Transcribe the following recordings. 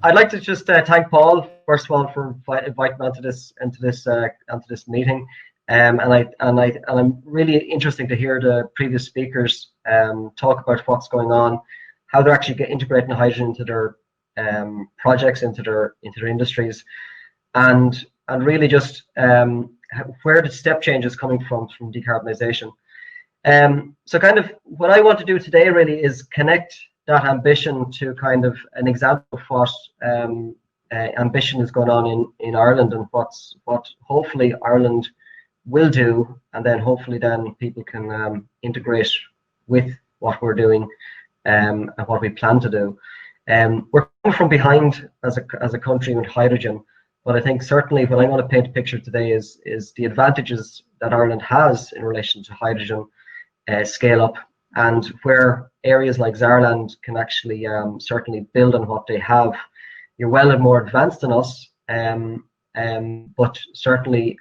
I'd like to just thank Paul first of all for inviting me onto this meeting, and I'm really interested to hear the previous speakers talk about what's going on, how they're actually integrating hydrogen into their projects, into their industries, and really just where the step change is coming from decarbonisation. So kind of what I want to do today really is connect that ambition to kind of an example of what ambition is going on in Ireland, and what hopefully Ireland will do, and then hopefully then people can integrate with what we're doing and what we plan to do. We're coming from behind as a country with hydrogen, but I think certainly what I want to paint a picture today is the advantages that Ireland has in relation to hydrogen scale up, and where areas like Saarland can actually certainly build on what they have. You're well and more advanced than us, but certainly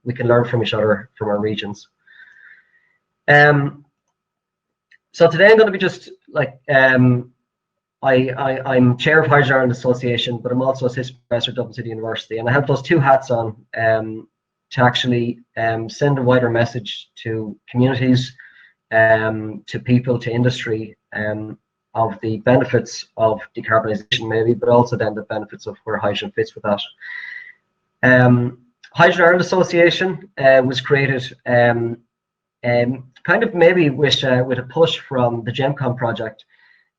we can learn from each other, from our regions. So today I'm going to be just like, I'm chair of Hydrogen Ireland Association, but I'm also assistant professor at Dublin City University, and I have those two hats on to actually send a wider message to communities, to people, to industry, of the benefits of decarbonisation maybe, but also then the benefits of where hydrogen fits with that. Hydrogen Ireland Association was created kind of maybe with a push from the GEMCOM project.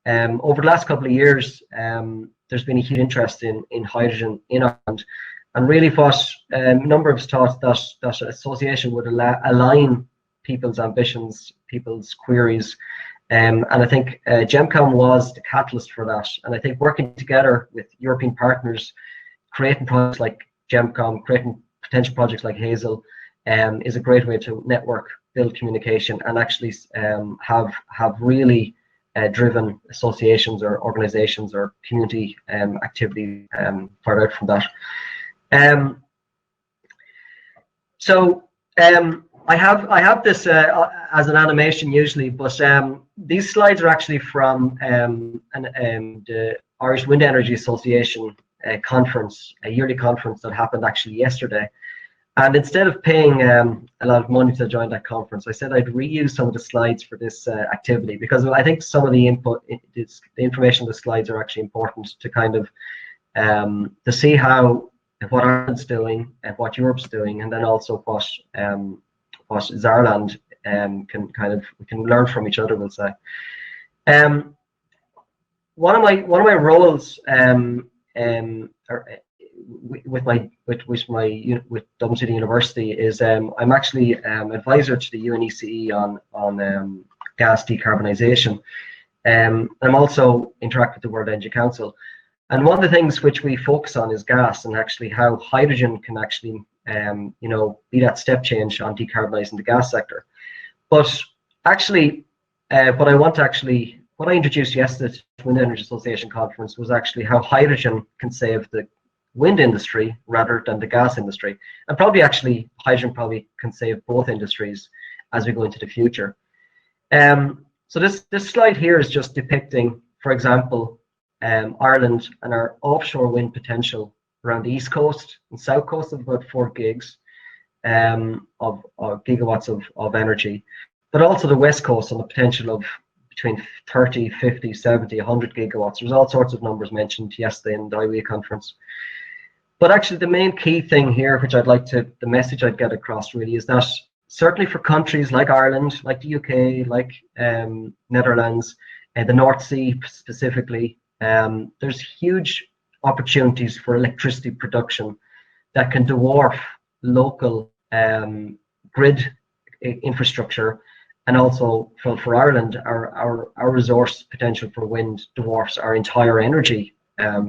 Over the last couple of years, there's been a huge interest in hydrogen in Ireland, and really what a number of us thought that association would align people's ambitions, people's queries, and I think GEMCOM was the catalyst for that. And I think working together with European partners, creating projects like GEMCOM, creating potential projects like HAZEL, is a great way to network, build communication, and actually have really driven associations or organizations or community activity far out from that. I have this as an animation usually, but these slides are actually from the Irish Wind Energy Association conference, a yearly conference that happened actually yesterday. And instead of paying a lot of money to join that conference, I said I'd reuse some of the slides for this activity, because I think some of the the information in the slides are actually important to kind of to see what Ireland's doing and what Europe's doing, and then also what Saarland we can learn from each other, we'll say. One of my roles with Dublin City University is I'm actually advisor to the UNECE on gas decarbonisation. I'm also interact with the World Energy Council, and one of the things which we focus on is gas, and actually how hydrogen can actually be that step change on decarbonising the gas sector. But actually, what I introduced yesterday to the Wind Energy Association conference was actually how hydrogen can save the wind industry rather than the gas industry, and probably actually hydrogen probably can save both industries as we go into the future. So this slide here is just depicting, for example, Ireland and our offshore wind potential around the east coast and south coast of about 4 gigs of gigawatts of energy, but also the west coast and the potential of between 30, 50, 70, 100 gigawatts. There's all sorts of numbers mentioned yesterday in the IWA conference. But actually the main key thing here, which the message I'd get across really, is that certainly for countries like Ireland, like the UK, like Netherlands, and the North Sea specifically, there's huge opportunities for electricity production that can dwarf local grid infrastructure. And also for Ireland, our resource potential for wind dwarfs our entire energy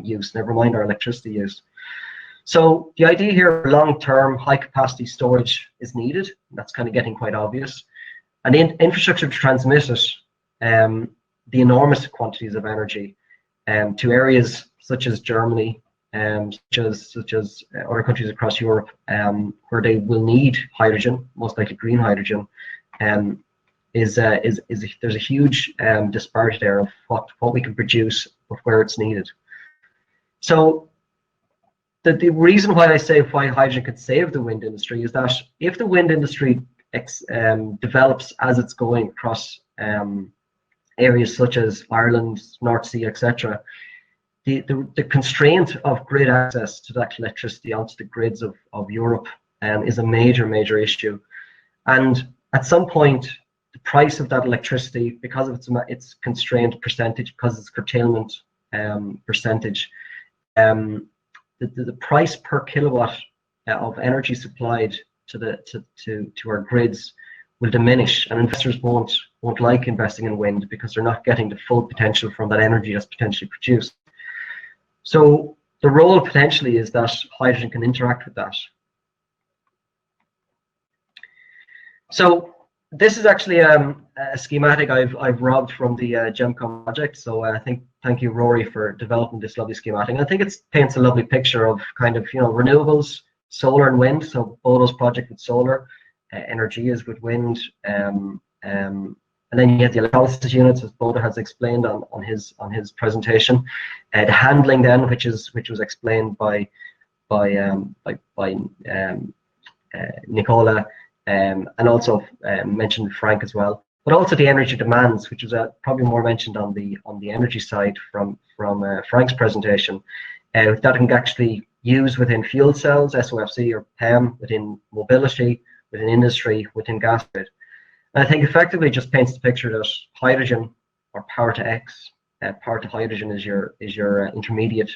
use, never mind our electricity use. So the idea here, long-term high-capacity storage is needed. That's kind of getting quite obvious. And the infrastructure to transmit it, the enormous quantities of energy to areas such as Germany, such as other countries across Europe, where they will need hydrogen, most likely green hydrogen, there's a huge disparity there of what we can produce, but where it's needed. So the reason why I say why hydrogen could save the wind industry is that if the wind industry develops as it's going across areas such as Ireland, North Sea, etc., the constraint of grid access to that electricity onto the grids of Europe is a major issue. And at some point, the price of that electricity, because of its constrained percentage, because it's curtailment percentage, the price per kilowatt of energy supplied to our grids will diminish, and investors won't like investing in wind because they're not getting the full potential from that energy that's potentially produced. So the role potentially is that hydrogen can interact with that. So this is actually a schematic I've robbed from the GEMCOM project. So I think thank you, Rory, for developing this lovely schematic. I think it paints a lovely picture of kind of, you know, renewables, solar and wind. So Bodo's project with solar, Energia's with wind, and then you get the electrolysis units, as Bodo has explained on his presentation. The handling then, which was explained by Nicola, and also mentioned Frank as well. But also the energy demands, which was probably more mentioned on the energy side from Frank's presentation, that can actually use within fuel cells, SOFC or PEM, within mobility, within industry, within gas grid. And I think effectively just paints the picture that hydrogen, or power to X, power to hydrogen is your intermediate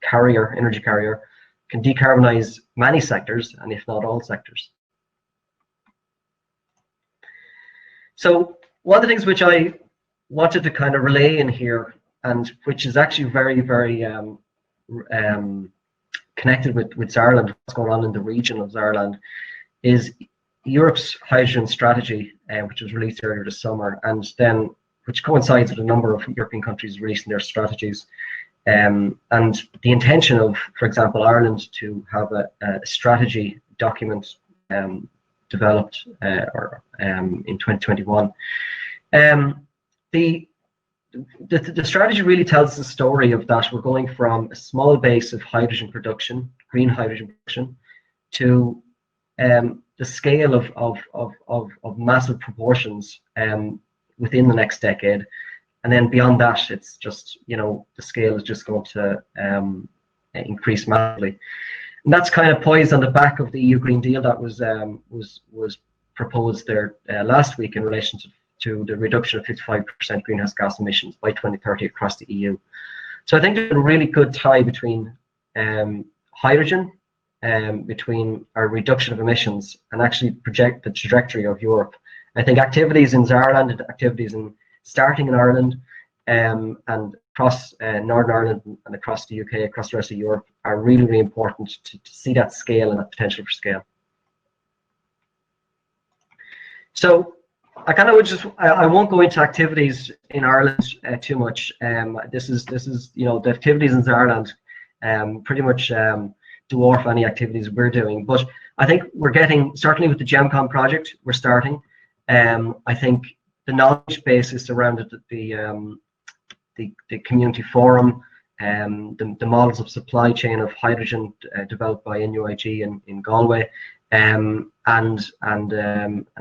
carrier, energy carrier, can decarbonize many sectors, and if not all sectors. So one of the things which I wanted to kind of relay in here, and which is actually very connected with Saarland, what's going on in the region of Saarland, is Europe's hydrogen strategy, which was released earlier this summer, and then which coincides with a number of European countries releasing their strategies. And the intention of, for example, Ireland to have a strategy document developed in 2021. The strategy really tells the story of that we're going from a small base of hydrogen production, green hydrogen production, to the scale of massive proportions within the next decade, and then beyond that, it's just, you know, the scale is just going to increase massively, and that's kind of poised on the back of the EU Green Deal that was proposed there last week in relation to the reduction of 55% greenhouse gas emissions by 2030 across the EU. So I think there's a really good tie between hydrogen, between our reduction of emissions, and actually project the trajectory of Europe. I think activities in Saarland, activities starting in Ireland, and across Northern Ireland and across the UK, across the rest of Europe, are really important to see that scale and that potential for scale. So I kind of would just, I won't go into activities in Ireland too much. This is, you know, the activities in Saarland pretty much dwarf any activities we're doing. But I think we're getting, certainly with the GEMCOM project, we're starting. I think the knowledge basis around the community forum, the models of supply chain of hydrogen developed by NUIG in Galway, and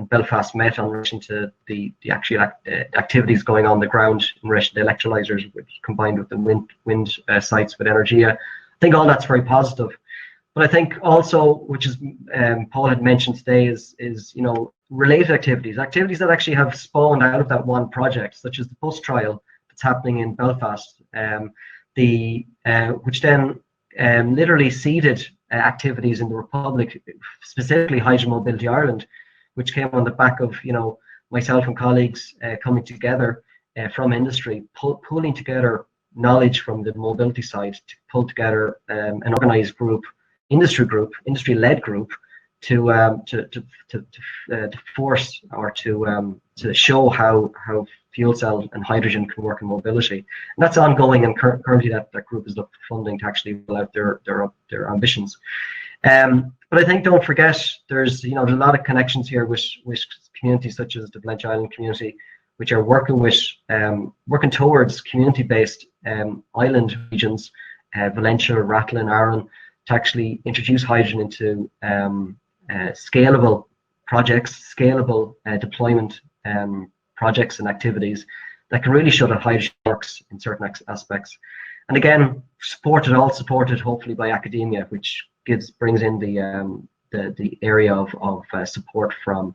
Belfast Met in relation to the actual activities going on the ground in relation to electrolyzers, which combined with the wind sites with Energia. I think all that's very positive. But I think also, which is Paul had mentioned today, is you know, related activities that actually have spawned out of that one project, such as the bus trial that's happening in Belfast, which then literally seeded activities in the Republic, specifically Hydrogen Mobility Ireland, which came on the back of, you know, myself and colleagues coming together from industry, pulling together knowledge from the mobility side to pull together an organised group, industry-led group, to force or to show how fuel cell and hydrogen can work in mobility. And that's ongoing, and currently that group is looking for funding to actually roll out their ambitions. But I think, don't forget, there's, you know, there's a lot of connections here with communities such as the Blanche Island community, which are working towards community-based island regions Valentia, Rathlin, Arran, to actually introduce hydrogen into scalable projects, scalable deployment projects and activities that can really show that hydrogen works in certain aspects. And again, all supported hopefully by academia, which brings in the area of support from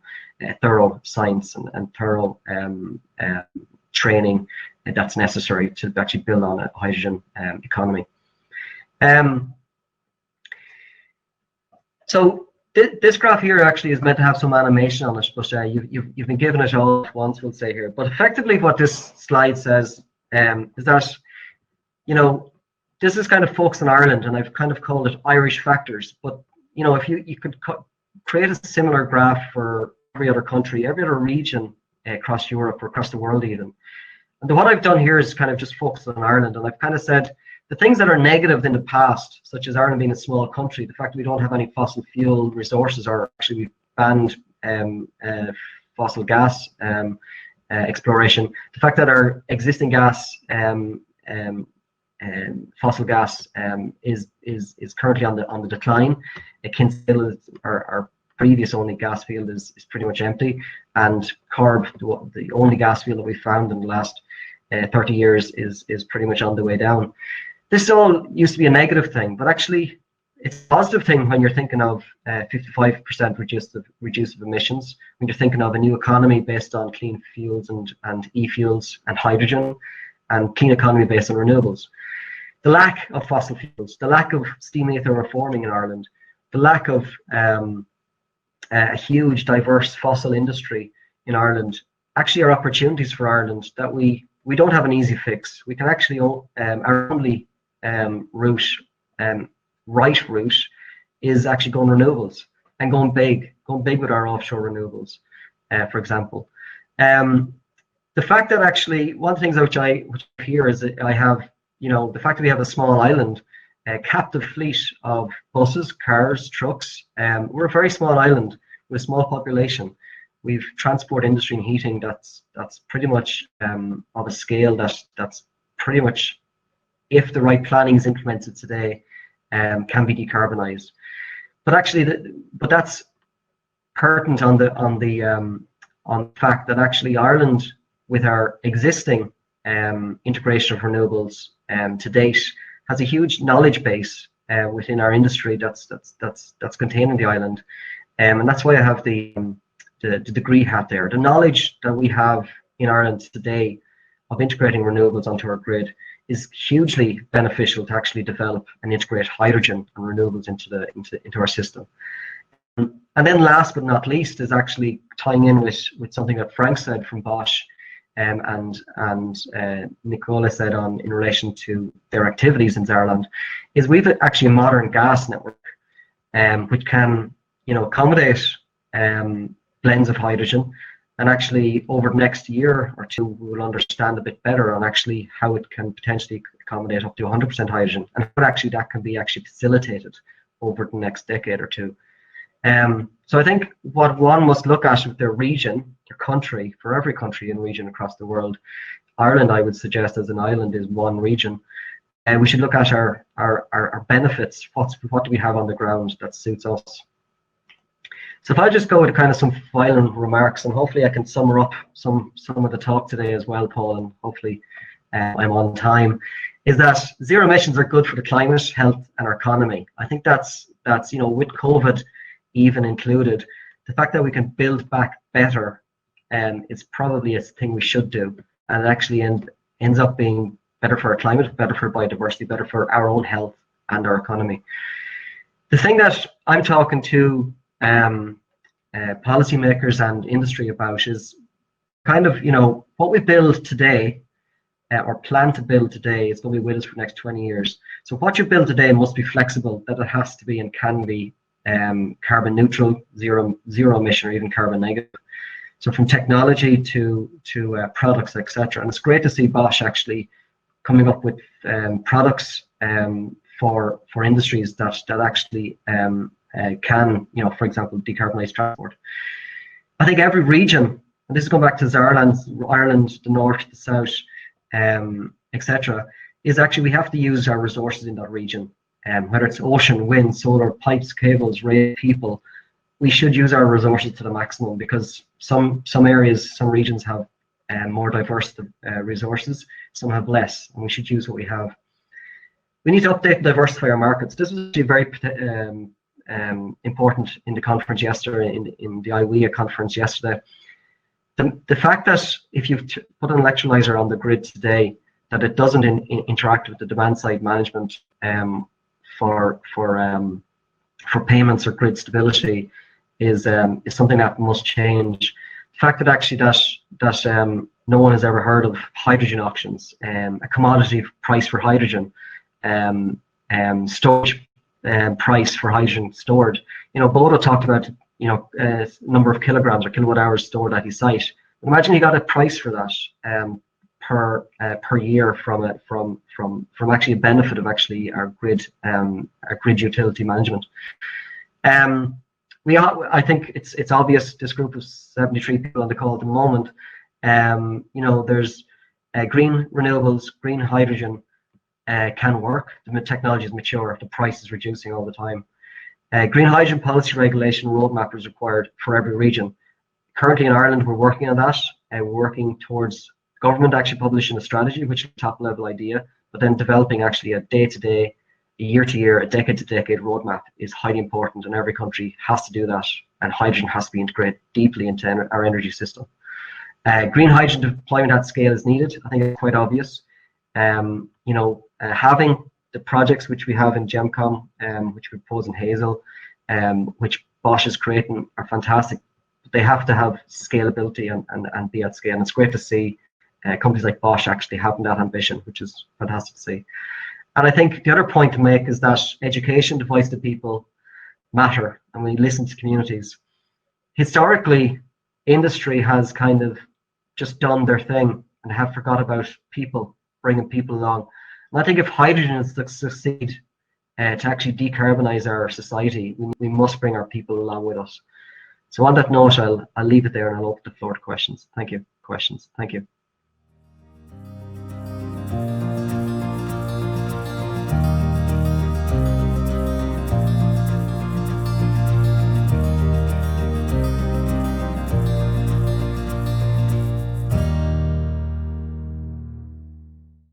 thorough science and thorough training that's necessary to actually build on a hydrogen economy. So this graph here actually is meant to have some animation on it, but you've been given it all at once, we'll say here. But effectively what this slide says is that, you know, this is kind of focused on Ireland, and I've kind of called it Irish factors. But, you know, if you could create a similar graph for every other country, every other region across Europe or across the world even. And what I've done here is kind of just focus on Ireland, and I've kind of said the things that are negative in the past, such as Ireland being a small country, the fact that we don't have any fossil fuel resources, or actually we've banned fossil gas exploration, the fact that our existing gas, fossil gas, is currently on the decline. Kinsale, our previous only gas field, is pretty much empty, and Corb, the only gas field that we found in the last 30 years, is pretty much on the way down. This all used to be a negative thing, but actually it's a positive thing when you're thinking of 55% reduced emissions, when you're thinking of a new economy based on clean fuels and e-fuels and hydrogen, and clean economy based on renewables. The lack of fossil fuels, the lack of steam ether reforming in Ireland, the lack of a huge diverse fossil industry in Ireland actually are opportunities for Ireland that we don't have an easy fix. We can actually, our only right route is actually going renewables and going big with our offshore renewables, for example. The fact that actually, one of the things which I hear is that I have, you know, the fact that we have a small island, a captive fleet of buses, cars, trucks. We're a very small island with a small population. We've transport industry and heating that's pretty much of a scale that's pretty much, if the right planning is implemented today, can be decarbonized. But actually, but that's pertinent on the fact that actually Ireland, with our existing integration of renewables to date, has a huge knowledge base within our industry that's contained in the island, and that's why I have the degree hat there. The knowledge that we have in Ireland today of integrating renewables onto our grid is hugely beneficial to actually develop and integrate hydrogen and renewables into our system. And then last but not least is actually tying in with something that Frank said from Bosch, and Nicola said in relation to their activities in Saarland, is we've actually a modern gas network which can, you know, accommodate blends of hydrogen. And actually, over the next year or two, we will understand a bit better on actually how it can potentially accommodate up to 100% hydrogen, and how actually that can be actually facilitated over the next decade or two. So I think what one must look at with their region, their country, for every country and region across the world, Ireland, I would suggest, as an island, is one region. And we should look at our benefits. What do we have on the ground that suits us? So if I just go with kind of some final remarks, and hopefully I can sum up some of the talk today as well, Paul, and hopefully I'm on time, is that zero emissions are good for the climate, health, and our economy. I think that's you know, with COVID even included, the fact that we can build back better is probably a thing we should do, and it actually ends up being better for our climate, better for biodiversity, better for our own health and our economy. The thing that I'm talking to policymakers and industry about is kind of, you know, what we build today or plan to build today is going to be with us for the next 20 years. So what you build today must be flexible, that it has to be and can be carbon neutral, zero emission, or even carbon negative. So from technology to products, etc. And it's great to see Bosch actually coming up with products for industries that actually can, you know, for example, decarbonize transport. I think every region, and this is going back to Ireland, the north, the south, etc., is actually we have to use our resources in that region, whether it's ocean, wind, solar, pipes, cables, rail, people. We should use our resources to the maximum, because some areas, some regions have more diverse resources, some have less, and we should use what we have. We need to update and diversify our markets. This was actually very important in the conference yesterday, in the IWEA conference yesterday. The fact that if you've put an electrolyzer on the grid today, that it doesn't interact with the demand side management for payments or grid stability is something that must change. The fact that actually that no one has ever heard of hydrogen auctions, a commodity price for hydrogen, storage price for hydrogen stored. Bodo talked about number of kilograms or kilowatt hours stored at his site. Imagine he got a price for that per year from actually a benefit of actually our grid utility management. I think it's obvious, this group of 73 people on the call at the moment. There's green renewables, green hydrogen can work. The technology is mature. The price is reducing all the time. Green hydrogen policy regulation roadmap is required for every region. Currently in Ireland, we're working on that. We're working towards government actually publishing a strategy, which is a top level idea, but then developing actually a day-to-day, a year-to-year, a decade-to-decade roadmap is highly important, and every country has to do that, and hydrogen has to be integrated deeply into our energy system. Green hydrogen deployment at scale is needed. I think it's quite obvious. Having the projects which we have in GEMCOM, which we propose in HAZEL, which Bosch is creating, are fantastic. But they have to have scalability and be at scale. And it's great to see companies like Bosch actually having that ambition, which is fantastic to see. And I think the other point to make is that education, device to people matter, and we listen to communities. Historically, industry has kind of just done their thing and have forgot about people, bringing people along. And I think if hydrogen is to succeed to actually decarbonize our society, we must bring our people along with us. So on that note, I'll leave it there, and I'll open the floor to questions. Thank you.